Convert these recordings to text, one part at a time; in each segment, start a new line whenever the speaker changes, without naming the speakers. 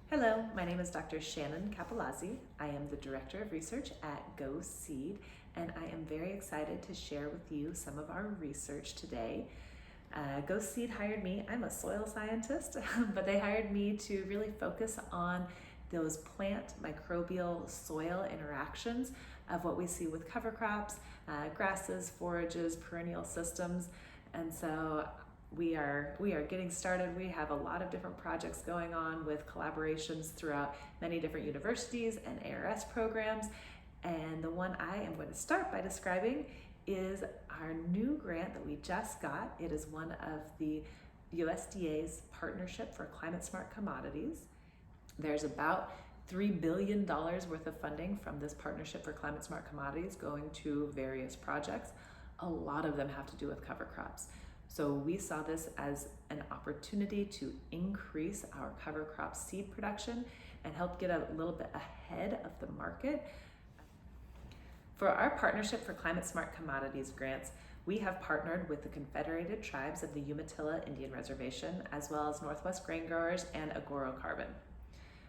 Hello, my name is Dr. Shannon Cappellazzi. I am the Director of Research at Go Seed, and I am very excited to share with you some of our research today. Go Seed hired me. I'm a soil scientist, but they hired me to really focus on those plant microbial soil interactions of what we see with cover crops, grasses, forages, perennial systems. And so we are getting started. We have a lot of different projects going on with collaborations throughout many different universities and ARS programs. And the one I am going to start by describing is our new grant that we just got. It is one of the USDA's Partnership for Climate Smart Commodities. There's about $3 billion worth of funding from this Partnership for Climate Smart Commodities going to various projects. A lot of them have to do with cover crops. So we saw this as an opportunity to increase our cover crop seed production and help get a little bit ahead of the market. For our Partnership for Climate Smart Commodities grants, we have partnered with the Confederated Tribes of the Umatilla Indian Reservation, as well as Northwest Grain Growers and Agoro Carbon.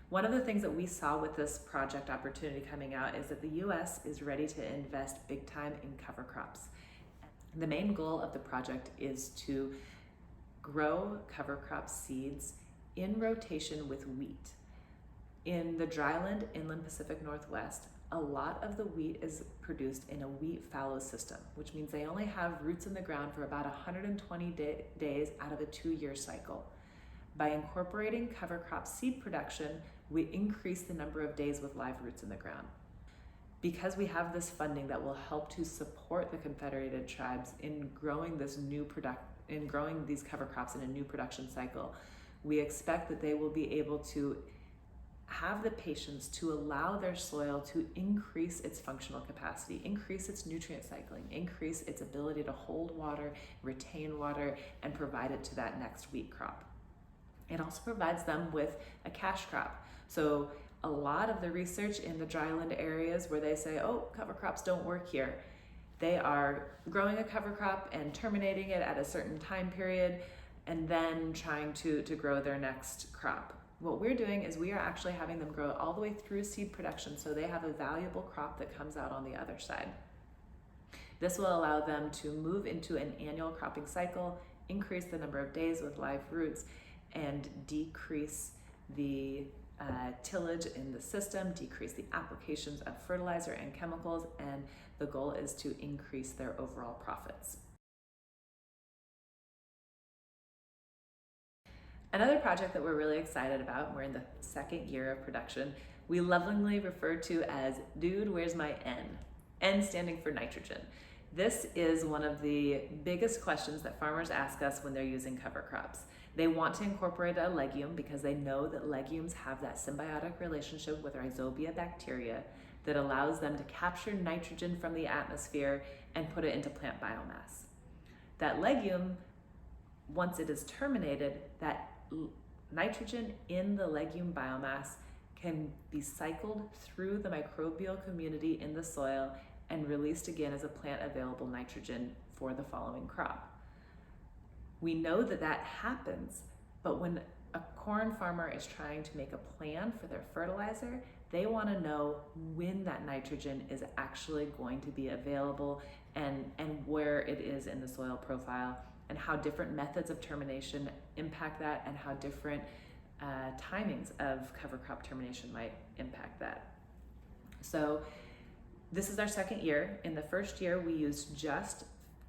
One of the things that we saw with this project opportunity coming out is that the U.S. is ready to invest big time in cover crops. The main goal of the project is to grow cover crop seeds in rotation with wheat. In the dryland inland Pacific Northwest, a lot of the wheat is produced in a wheat fallow system, which means they only have roots in the ground for about 120 days out of a 2-year cycle. By incorporating cover crop seed production, we increase the number of days with live roots in the ground. Because we have this funding that will help to support the Confederated Tribes in growing growing these cover crops in a new production cycle, we expect that they will be able to have the patience to allow their soil to increase its functional capacity, increase its nutrient cycling, increase its ability to hold water, retain water, and provide it to that next wheat crop. It also provides them with a cash crop. So a lot of the research in the dryland areas where they say, oh, cover crops don't work here, they are growing a cover crop and terminating it at a certain time period and then trying to grow their next crop. What we're doing is we are actually having them grow all the way through seed production so they have a valuable crop that comes out on the other side. This will allow them to move into an annual cropping cycle, increase the number of days with live roots, and decrease the tillage in the system, decrease the applications of fertilizer and chemicals, and the goal is to increase their overall profits. Another project that we're really excited about, we're in the second year of production, we lovingly refer to as Dude, Where's My N? N standing for nitrogen. This is one of the biggest questions that farmers ask us when they're using cover crops. They want to incorporate a legume because they know that legumes have that symbiotic relationship with rhizobia bacteria that allows them to capture nitrogen from the atmosphere and put it into plant biomass. That legume, once it is terminated, that nitrogen in the legume biomass can be cycled through the microbial community in the soil and released again as a plant available nitrogen for the following crop. We know that that happens, but when a corn farmer is trying to make a plan for their fertilizer, they want to know when that nitrogen is actually going to be available and where it is in the soil profile and how different methods of termination impact that and how different timings of cover crop termination might impact that. So this is our second year. In the first year, we used just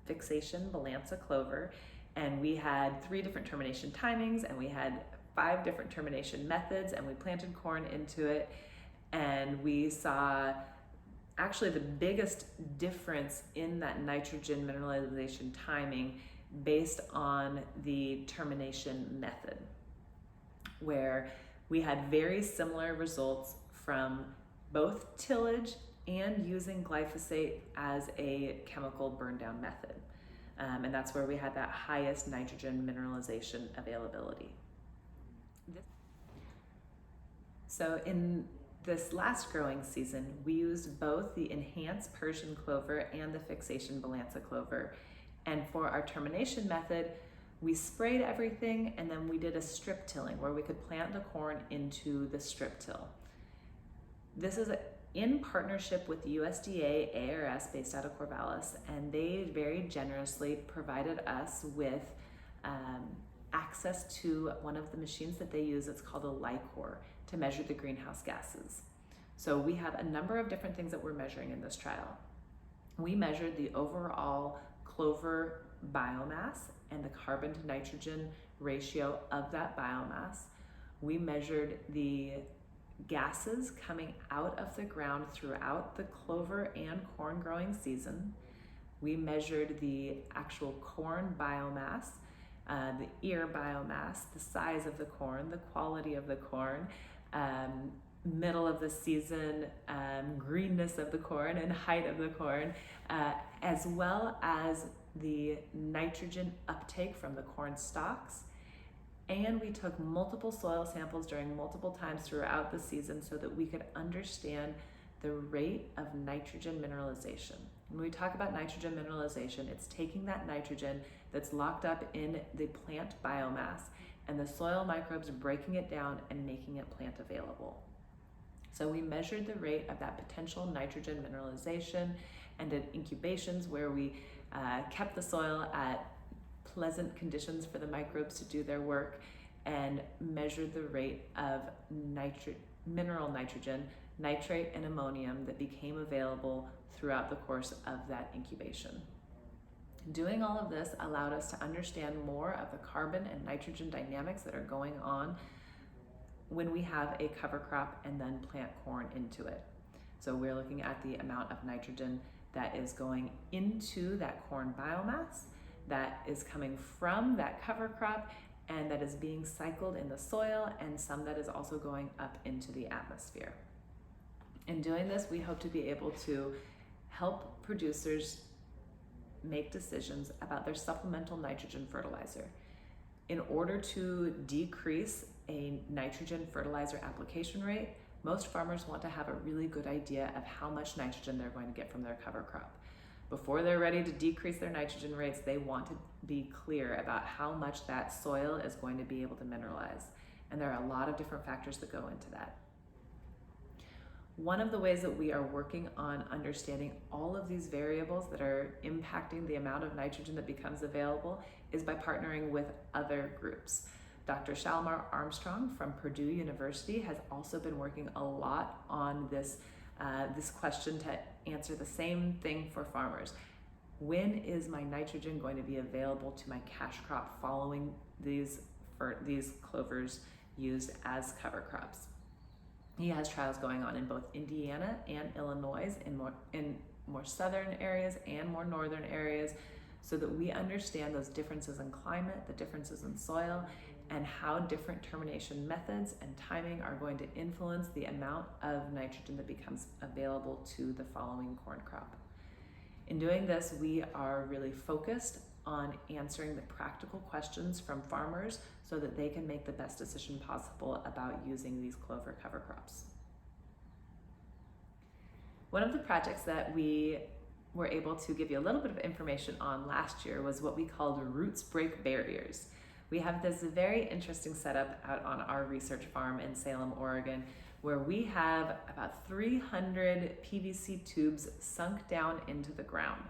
fixation Balanza clover, and we had 3 different termination timings, and we had 5 different termination methods, and we planted corn into it, and we saw actually the biggest difference in that nitrogen mineralization timing based on the termination method, where we had very similar results from both tillage and using glyphosate as a chemical burn down method. And that's where we had that highest nitrogen mineralization availability. So in this last growing season, we used both the enhanced Persian clover and the fixation Balanza clover. And for our termination method, We sprayed everything, and then we did a strip tilling where we could plant the corn into the strip till. This is in partnership with the USDA ARS based out of Corvallis, and they very generously provided us with access to one of the machines that they use. It's called a Lycor to measure the greenhouse gases. So we have a number of different things that we're measuring in this trial. We measured the overall clover biomass and the carbon to nitrogen ratio of that biomass. We measured the gases coming out of the ground throughout the clover and corn growing season. We measured the actual corn biomass, the ear biomass, the size of the corn, the quality of the corn, middle of the season, greenness of the corn and height of the corn, as well as the nitrogen uptake from the corn stalks. And we took multiple soil samples during multiple times throughout the season so that we could understand the rate of nitrogen mineralization. When we talk about nitrogen mineralization, it's taking that nitrogen that's locked up in the plant biomass and the soil microbes breaking it down and making it plant available. So we measured the rate of that potential nitrogen mineralization and did incubations where we kept the soil at pleasant conditions for the microbes to do their work and measured the rate of mineral nitrogen, nitrate, and ammonium that became available throughout the course of that incubation. Doing all of this allowed us to understand more of the carbon and nitrogen dynamics that are going on when we have a cover crop and then plant corn into it. So we're looking at the amount of nitrogen that is going into that corn biomass, that is coming from that cover crop, and that is being cycled in the soil, and some that is also going up into the atmosphere. In doing this, we hope to be able to help producers make decisions about their supplemental nitrogen fertilizer. In order to decrease a nitrogen fertilizer application rate, most farmers want to have a really good idea of how much nitrogen they're going to get from their cover crop. Before they're ready to decrease their nitrogen rates, they want to be clear about how much that soil is going to be able to mineralize. And there are a lot of different factors that go into that. One of the ways that we are working on understanding all of these variables that are impacting the amount of nitrogen that becomes available is by partnering with other groups. Dr. Shalimar Armstrong from Purdue University has also been working a lot on this question to answer the same thing for farmers. When is my nitrogen going to be available to my cash crop following these clovers used as cover crops? He has trials going on in both Indiana and Illinois, in more southern areas and more northern areas, so that we understand those differences in climate, the differences in soil, and how different termination methods and timing are going to influence the amount of nitrogen that becomes available to the following corn crop. In doing this, we are really focused on answering the practical questions from farmers so that they can make the best decision possible about using these clover cover crops. One of the projects that we were able to give you a little bit of information on last year was what we called roots break barriers. We have this very interesting setup out on our research farm in Salem, Oregon, where we have about 300 PVC tubes sunk down into the ground.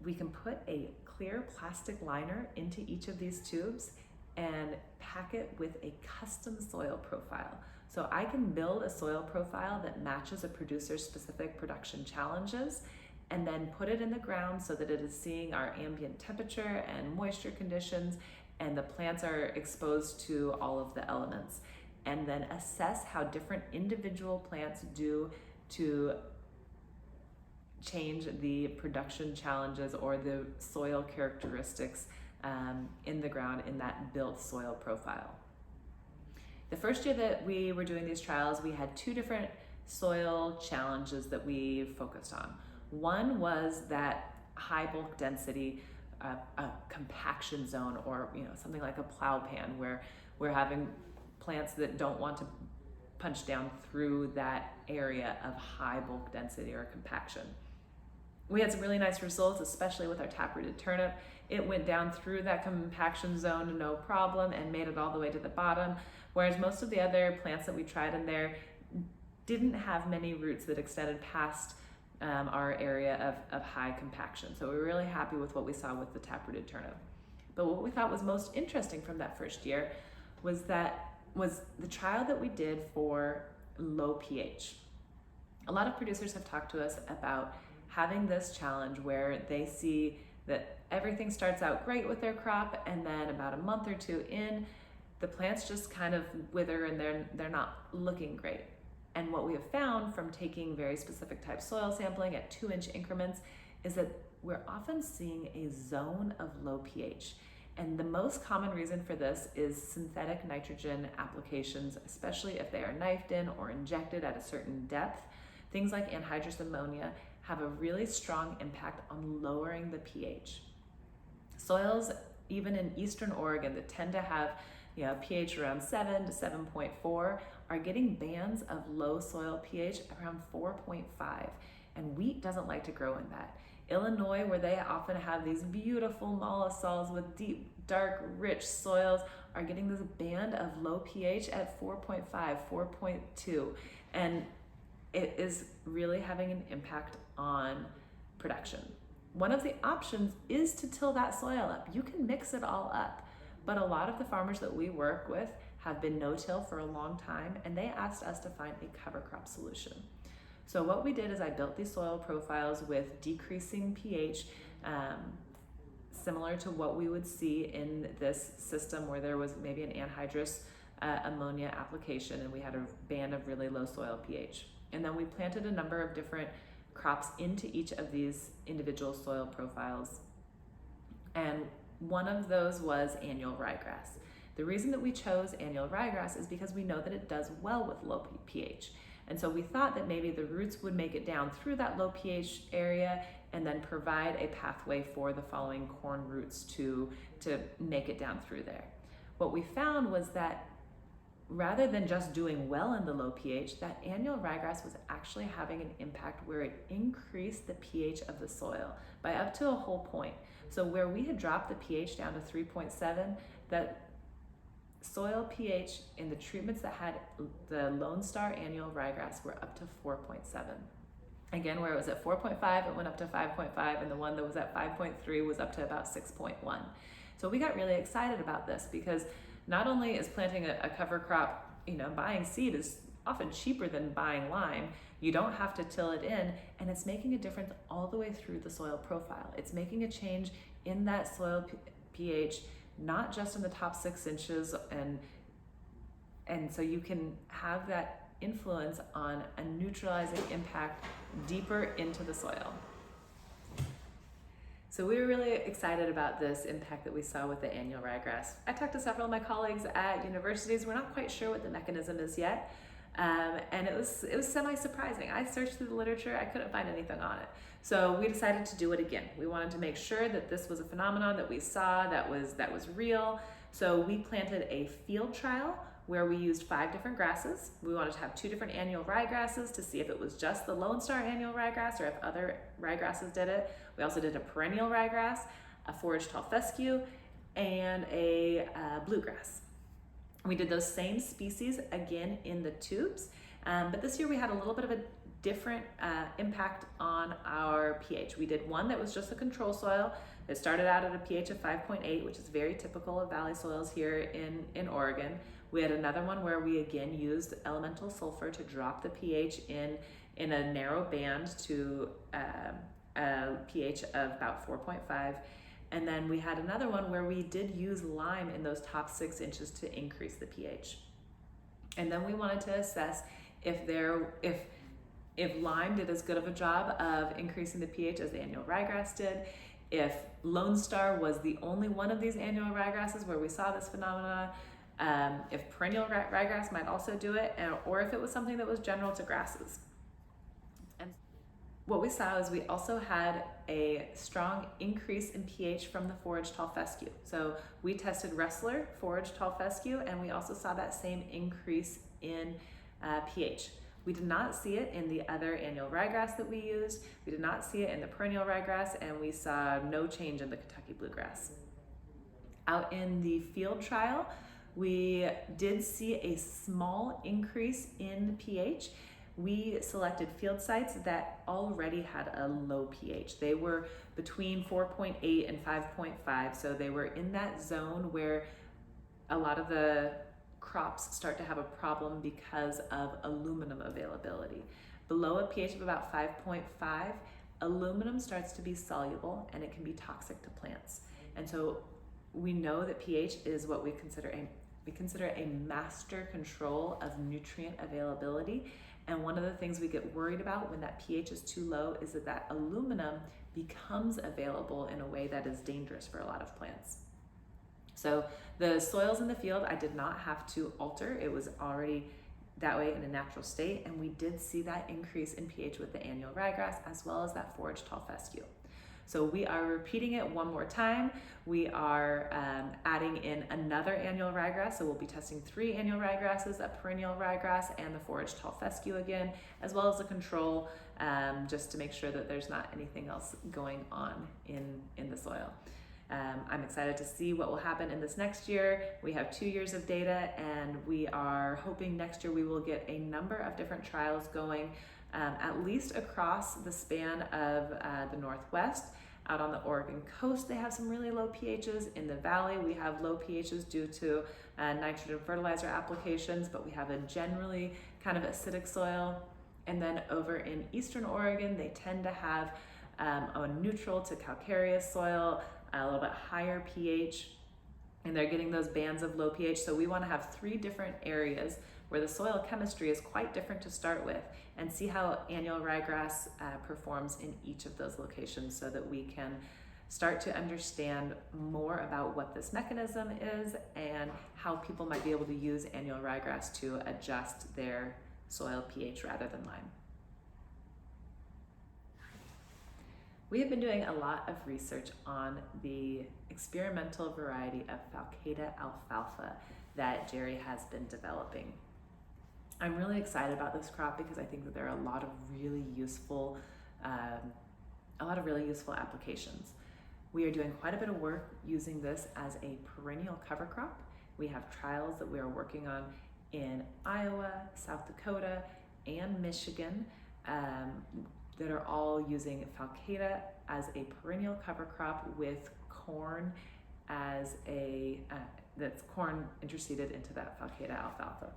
We can put a clear plastic liner into each of these tubes and pack it with a custom soil profile. So I can build a soil profile that matches a producer's specific production challenges and then put it in the ground so that it is seeing our ambient temperature and moisture conditions, and the plants are exposed to all of the elements, and then assess how different individual plants do to change the production challenges or the soil characteristics in the ground in that built soil profile. The first year that we were doing these trials, we had two different soil challenges that we focused on. One was that high bulk density, a compaction zone, or something like a plow pan, where we're having plants that don't want to punch down through that area of high bulk density or compaction. We had some really nice results, especially with our taprooted turnip. It went down through that compaction zone no problem and made it all the way to the bottom, whereas most of the other plants that we tried in there didn't have many roots that extended past our area of high compaction. So we were really happy with what we saw with the taprooted turnip. But what we thought was most interesting from that first year was the trial that we did for low pH. A lot of producers have talked to us about having this challenge where they see that everything starts out great with their crop, and then about a month or two in, the plants just kind of wither and they're not looking great. And what we have found from taking very specific type soil sampling at 2-inch increments is that we're often seeing a zone of low pH. And the most common reason for this is synthetic nitrogen applications, especially if they are knifed in or injected at a certain depth. Things like anhydrous ammonia have a really strong impact on lowering the pH. Soils, even in Eastern Oregon, that tend to have pH around 7 to 7.4, are getting bands of low soil pH around 4.5. And wheat doesn't like to grow in that. Illinois, where they often have these beautiful mollisols with deep, dark, rich soils, are getting this band of low pH at 4.5, 4.2. And it is really having an impact on production. One of the options is to till that soil up. You can mix it all up, but a lot of the farmers that we work with have been no-till for a long time, and they asked us to find a cover crop solution. So what we did is I built these soil profiles with decreasing pH, similar to what we would see in this system where there was maybe an anhydrous ammonia application and we had a band of really low soil pH. And then we planted a number of different crops into each of these individual soil profiles. And one of those was annual ryegrass. The reason that we chose annual ryegrass is because we know that it does well with low pH. And so we thought that maybe the roots would make it down through that low pH area and then provide a pathway for the following corn roots to make it down through there. What we found was that rather than just doing well in the low pH, that annual ryegrass was actually having an impact where it increased the pH of the soil by up to a whole point. So where we had dropped the pH down to 3.7, that soil pH in the treatments that had the Lone Star annual ryegrass were up to 4.7. Again, where it was at 4.5, it went up to 5.5, and the one that was at 5.3 was up to about 6.1. So we got really excited about this because not only is planting a cover crop, buying seed is often cheaper than buying lime. You don't have to till it in, and it's making a difference all the way through the soil profile. It's making a change in that soil pH, not just in the top 6 inches, and so you can have that influence on a neutralizing impact deeper into the soil. So we were really excited about this impact that we saw with the annual ryegrass. I talked to several of my colleagues at universities. We're not quite sure what the mechanism is yet, and it was semi-surprising. I searched through the literature, I couldn't find anything on it. So we decided to do it again. We wanted to make sure that this was a phenomenon that we saw that was real. So we planted a field trial where we used 5 different grasses. We wanted to have 2 different annual ryegrasses to see if it was just the Lone Star annual ryegrass or if other ryegrasses did it. We also did a perennial ryegrass, a forage tall fescue, and a bluegrass. We did those same species again in the tubes, but this year we had a little bit of a different impact on our pH. We did one that was just a control soil. It started out at a pH of 5.8, which is very typical of valley soils here in Oregon. We had another one where we again used elemental sulfur to drop the pH in a narrow band to a pH of about 4.5. And then we had another one where we did use lime in those top 6 inches to increase the pH. And then we wanted to assess if lime did as good of a job of increasing the pH as the annual ryegrass did, if Lone Star was the only one of these annual ryegrasses where we saw this phenomenon, if perennial ryegrass might also do it, or if it was something that was general to grasses. And what we saw is we also had a strong increase in pH from the forage tall fescue. So we tested Wrestler forage tall fescue, and we also saw that same increase in pH. We did not see it in the other annual ryegrass that we used. We did not see it in the perennial ryegrass, and we saw no change in the Kentucky bluegrass. Out in the field trial, we did see a small increase in pH. We selected field sites that already had a low pH. They were between 4.8 and 5.5, so they were in that zone where a lot of the crops start to have a problem because of aluminum availability. Below a pH of about 5.5, aluminum starts to be soluble and it can be toxic to plants. And so we know that pH is what we consider a master control of nutrient availability. And one of the things we get worried about when that pH is too low is that aluminum becomes available in a way that is dangerous for a lot of plants. So the soils in the field, I did not have to alter. It was already that way in a natural state. And we did see that increase in pH with the annual ryegrass as well as that forage tall fescue. So we are repeating it one more time. We are adding in another annual ryegrass. So we'll be testing 3 annual ryegrasses, a perennial ryegrass, and the forage tall fescue again, as well as a control, just to make sure that there's not anything else going on in the soil. I'm excited to see what will happen in this next year. We have 2 years of data, and we are hoping next year we will get a number of different trials going, at least across the span of the Northwest. Out on the Oregon coast, they have some really low pHs. In the valley, we have low pHs due to nitrogen fertilizer applications, but we have a generally kind of acidic soil. And then over in Eastern Oregon, they tend to have a neutral to calcareous soil, a little bit higher pH, and they're getting those bands of low pH. So we want to have 3 different areas where the soil chemistry is quite different to start with, and see how annual ryegrass performs in each of those locations so that we can start to understand more about what this mechanism is and how people might be able to use annual ryegrass to adjust their soil pH rather than lime. We have been doing a lot of research on the experimental variety of Falcata alfalfa that Jerry has been developing. I'm really excited about this crop because I think that there are a lot of really useful applications. We are doing quite a bit of work using this as a perennial cover crop. We have trials that we are working on in Iowa, South Dakota, and Michigan that are all using Falcata as a perennial cover crop with corn as that's corn interseeded into that Falcata alfalfa.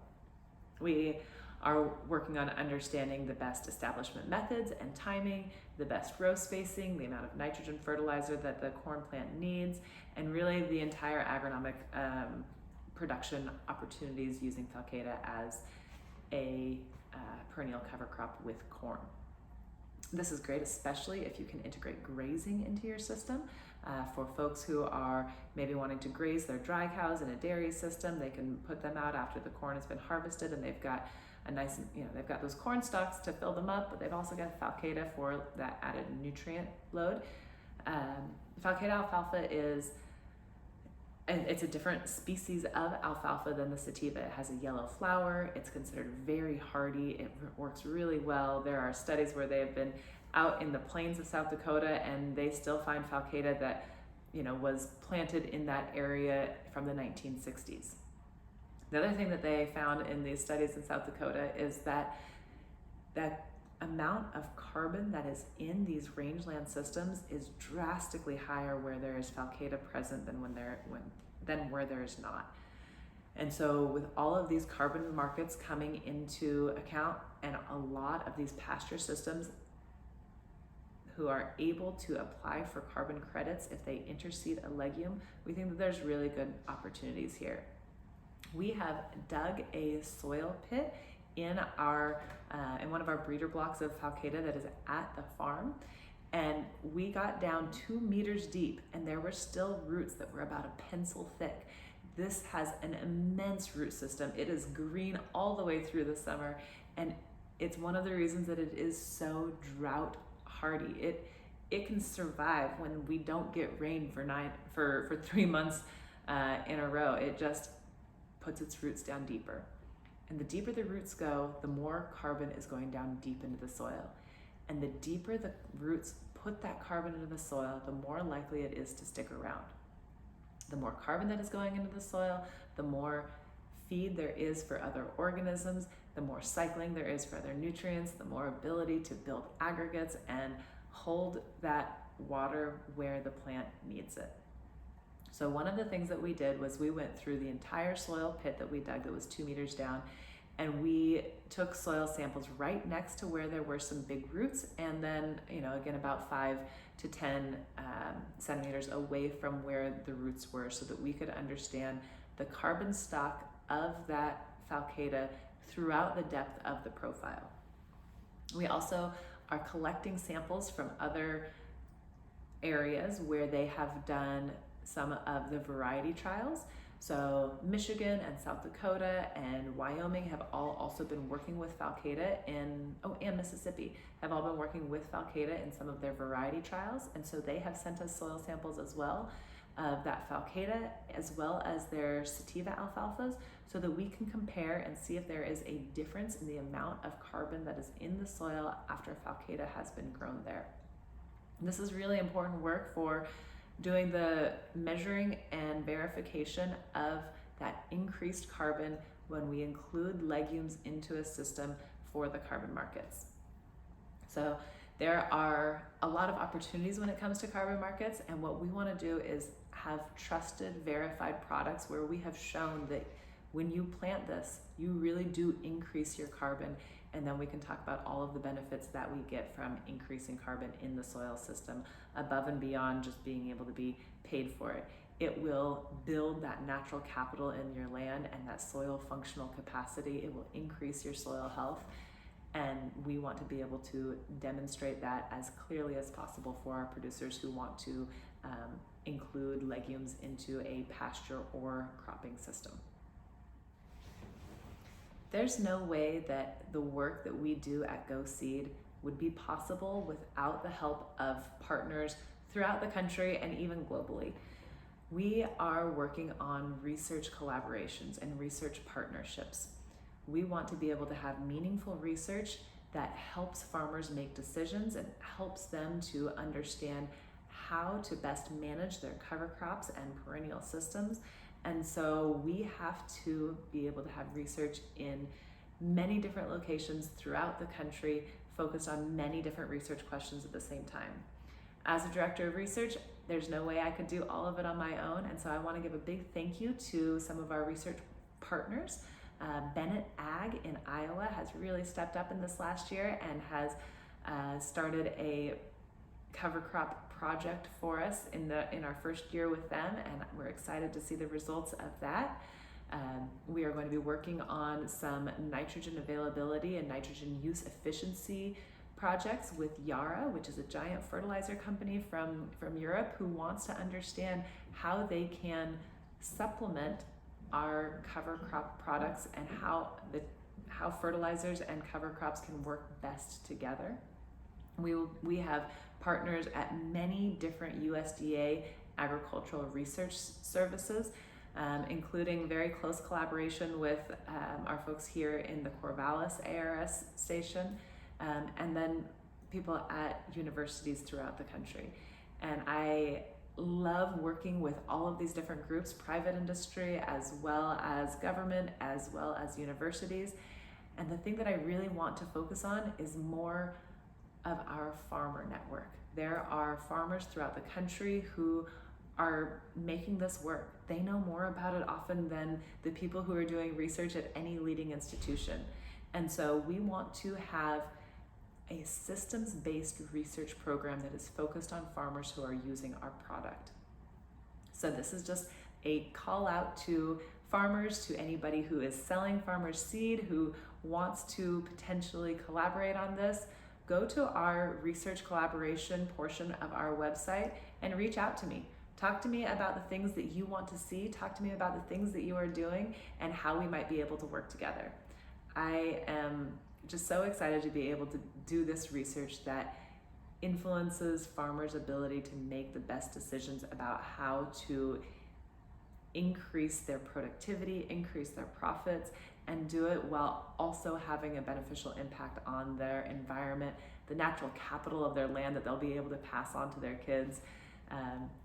We are working on understanding the best establishment methods and timing, the best row spacing, the amount of nitrogen fertilizer that the corn plant needs, and really the entire agronomic production opportunities using Falcata as a perennial cover crop with corn. This is great, especially if you can integrate grazing into your system. For folks who are maybe wanting to graze their dry cows in a dairy system, they can put them out after the corn has been harvested, and they've got a nice, they've got those corn stalks to fill them up, but they've also got Falcata for that added nutrient load. Falcata alfalfa it's a different species of alfalfa than the sativa. It has a yellow flower. It's considered very hardy. It works really well. There are studies where they have been out in the plains of South Dakota, and they still find Falcata that was planted in that area from the 1960s. The other thing that they found in these studies in South Dakota is that amount of carbon that is in these rangeland systems is drastically higher where there is Falcata present than where there is not. And so with all of these carbon markets coming into account, and a lot of these pasture systems who are able to apply for carbon credits if they interseed a legume, we think that there's really good opportunities here. We have dug a soil pit in one of our breeder blocks of Falcata that is at the farm, and we got down 2 meters deep, and there were still roots that were about a pencil thick. This has an immense root system. It is green all the way through the summer, and it's one of the reasons that it is so drought hardy. It can survive when we don't get rain for 3 months in a row. It just puts its roots down deeper. And the deeper the roots go, the more carbon is going down deep into the soil. And the deeper the roots put that carbon into the soil, the more likely it is to stick around. The more carbon that is going into the soil, the more feed there is for other organisms, the more cycling there is for other nutrients, the more ability to build aggregates and hold that water where the plant needs it. So one of the things that we did was we went through the entire soil pit that we dug that was 2 meters down, and we took soil samples right next to where there were some big roots, and then, again, about 5 to 10 centimeters away from where the roots were, so that we could understand the carbon stock of that falcata throughout the depth of the profile. We also are collecting samples from other areas where they have done some of the variety trials. So Michigan and South Dakota and Wyoming have all also been working with falcata, and Mississippi have all been working with falcata in some of their variety trials. And so they have sent us soil samples as well of that falcata, as well as their sativa alfalfas, so that we can compare and see if there is a difference in the amount of carbon that is in the soil after falcata has been grown there. And this is really important work for doing the measuring and verification of that increased carbon when we include legumes into a system for the carbon markets. So there are a lot of opportunities when it comes to carbon markets, and what we want to do is have trusted, verified products where we have shown that when you plant this, you really do increase your carbon, and then we can talk about all of the benefits that we get from increasing carbon in the soil system above and beyond just being able to be paid for it. It will build that natural capital in your land and that soil functional capacity. It will increase your soil health, and we want to be able to demonstrate that as clearly as possible for our producers who want to include legumes into a pasture or cropping system. There's no way that the work that we do at Go Seed would be possible without the help of partners throughout the country and even globally. We are working on research collaborations and research partnerships. We want to be able to have meaningful research that helps farmers make decisions and helps them to understand how to best manage their cover crops and perennial systems. And so we have to be able to have research in many different locations throughout the country, focused on many different research questions at the same time. As a director of research, there's no way I could do all of it on my own, and so I want to give a big thank you to some of our research partners. Bennett Ag in Iowa has really stepped up in this last year and has started a cover crop project for us in our first year with them, and we're excited to see the results of that. We are going to be working on some nitrogen availability and nitrogen use efficiency projects with Yara, which is a giant fertilizer company from Europe, who wants to understand how they can supplement our cover crop products and how fertilizers and cover crops can work best together. We have partners at many different USDA agricultural research services, including very close collaboration with our folks here in the Corvallis ARS station, and then people at universities throughout the country. And I love working with all of these different groups, private industry as well as government, as well as universities. And the thing that I really want to focus on is more of our farmer network. There are farmers throughout the country who are making this work. They know more about it often than the people who are doing research at any leading institution. And so we want to have a systems-based research program that is focused on farmers who are using our product. So this is just a call out to farmers, to anybody who is selling farmers seed, who wants to potentially collaborate on this. Go to our research collaboration portion of our website and reach out to me. Talk to me about the things that you want to see. Talk to me about the things that you are doing and how we might be able to work together. I am just so excited to be able to do this research that influences farmers' ability to make the best decisions about how to increase their productivity, increase their profits, and do it while also having a beneficial impact on their environment, the natural capital of their land that they'll be able to pass on to their kids.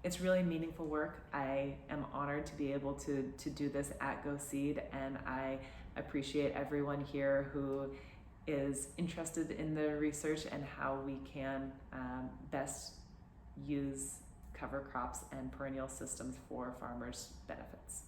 It's really meaningful work. I am honored to be able to do this at Go Seed, and I appreciate everyone here who is interested in the research and how we can best use cover crops and perennial systems for farmers' benefits.